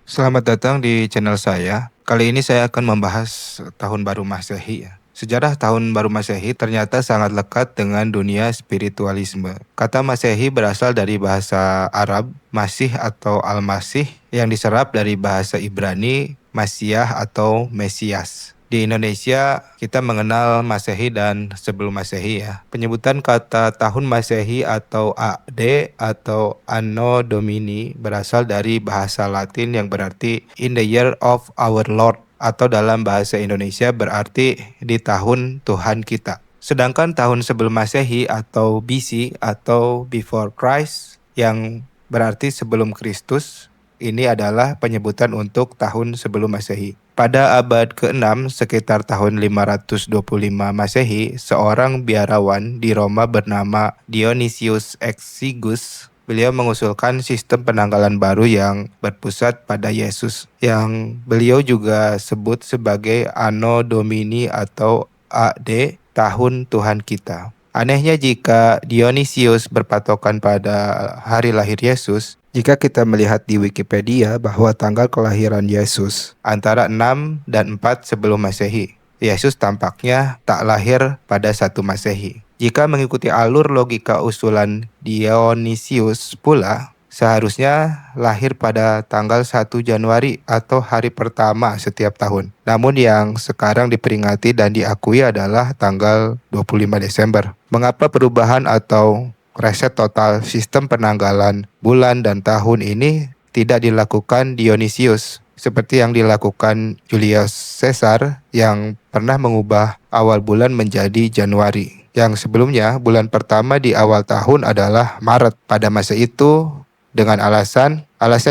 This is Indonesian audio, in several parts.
Selamat datang di channel saya. Kali ini saya akan membahas Tahun Baru Masehi ya. Sejarah Tahun Baru Masehi ternyata sangat lekat dengan dunia spiritualisme. Kata Masehi berasal dari bahasa Arab, Masih atau Al-Masih, yang diserap dari bahasa Ibrani, Masiah atau Mesias. Di Indonesia, kita mengenal Masehi dan sebelum Masehi ya. Penyebutan kata tahun Masehi atau AD atau Anno Domini berasal dari bahasa Latin yang berarti in the year of our Lord, atau dalam bahasa Indonesia berarti di tahun Tuhan kita. Sedangkan tahun sebelum Masehi atau BC atau before Christ yang berarti sebelum Kristus, ini adalah penyebutan untuk tahun sebelum Masehi. Pada abad ke-6, sekitar tahun 525 Masehi, seorang biarawan di Roma bernama Dionysius Exiguus, beliau mengusulkan sistem penanggalan baru yang berpusat pada Yesus, yang beliau juga sebut sebagai Anno Domini atau AD, tahun Tuhan kita. Anehnya jika Dionysius berpatokan pada hari lahir Yesus, jika kita melihat di Wikipedia bahwa tanggal kelahiran Yesus antara 6 dan 4 sebelum Masehi, Yesus tampaknya tak lahir pada 1 Masehi. Jika mengikuti alur logika usulan Dionysius pula, seharusnya lahir pada tanggal 1 Januari atau hari pertama setiap tahun. Namun yang sekarang diperingati dan diakui adalah tanggal 25 Desember. Mengapa perubahan atau reset total sistem penanggalan bulan dan tahun ini tidak dilakukan Dionysius seperti yang dilakukan Julius Caesar yang pernah mengubah awal bulan menjadi Januari? Yang sebelumnya bulan pertama di awal tahun adalah Maret. Pada masa itu dengan alasan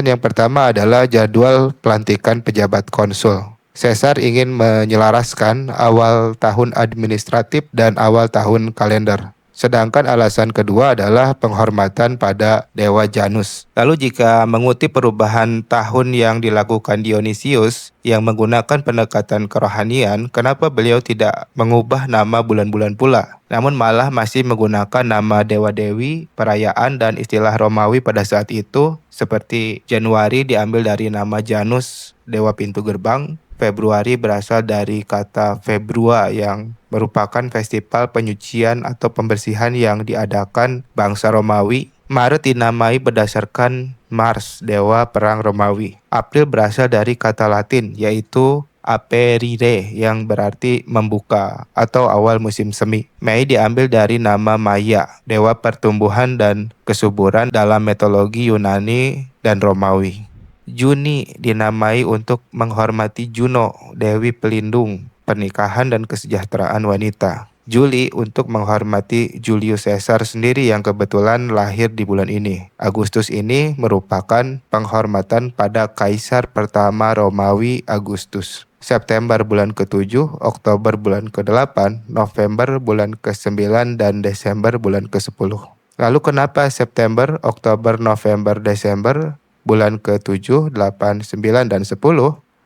yang pertama adalah jadwal pelantikan pejabat konsul. Caesar ingin menyelaraskan awal tahun administratif dan awal tahun kalender. Sedangkan alasan kedua adalah penghormatan pada Dewa Janus. Lalu jika mengutip perubahan tahun yang dilakukan Dionysius yang menggunakan pendekatan kerohanian, kenapa beliau tidak mengubah nama bulan-bulan pula, namun malah masih menggunakan nama dewa-dewi, perayaan, dan istilah Romawi pada saat itu, seperti Januari diambil dari nama Janus, dewa pintu gerbang. Februari berasal dari kata Februa yang merupakan festival penyucian atau pembersihan yang diadakan bangsa Romawi. Maret dinamai berdasarkan Mars, dewa perang Romawi. April berasal dari kata Latin yaitu Aperire yang berarti membuka atau awal musim semi. Mei diambil dari nama Maya, dewa pertumbuhan dan kesuburan dalam mitologi Yunani dan Romawi. Juni dinamai untuk menghormati Juno, dewi pelindung, pernikahan dan kesejahteraan wanita. Juli untuk menghormati Julius Caesar sendiri yang kebetulan lahir di bulan ini. Agustus ini merupakan penghormatan pada Kaisar pertama Romawi Agustus. September bulan ke-7, Oktober bulan ke-8, November bulan ke-9, dan Desember bulan ke-10. Lalu kenapa September, Oktober, November, Desember, bulan ke-7, 8, 9, dan 10?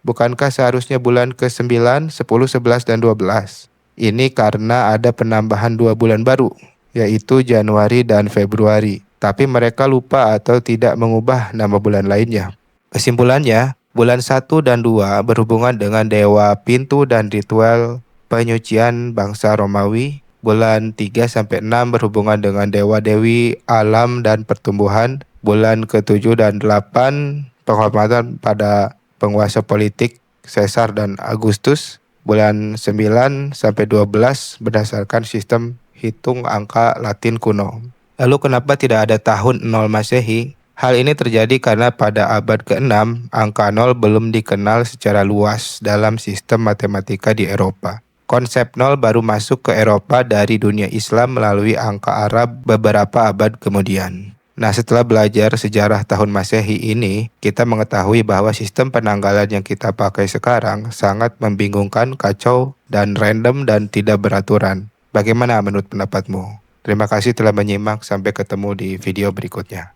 Bukankah seharusnya bulan ke-9, 10, 11, dan 12? Ini karena ada penambahan 2 bulan baru, yaitu Januari dan Februari. Tapi mereka lupa atau tidak mengubah nama bulan lainnya. Kesimpulannya, bulan 1 dan 2 berhubungan dengan dewa pintu dan ritual penyucian bangsa Romawi. Bulan 3 sampai 6 berhubungan dengan dewa-dewi alam dan pertumbuhan. Bulan ke-7 dan 8 penghormatan pada penguasa politik Caesar dan Agustus. Bulan 9 sampai 12 berdasarkan sistem hitung angka Latin kuno. Lalu kenapa tidak ada tahun 0 Masehi? Hal ini terjadi karena pada abad ke-6 angka 0 belum dikenal secara luas dalam sistem matematika di Eropa. Konsep 0 baru masuk ke Eropa dari dunia Islam melalui angka Arab beberapa abad kemudian. Nah, setelah belajar sejarah tahun Masehi ini, kita mengetahui bahwa sistem penanggalan yang kita pakai sekarang sangat membingungkan, kacau, dan random dan tidak beraturan. Bagaimana menurut pendapatmu? Terima kasih telah menyimak, sampai ketemu di video berikutnya.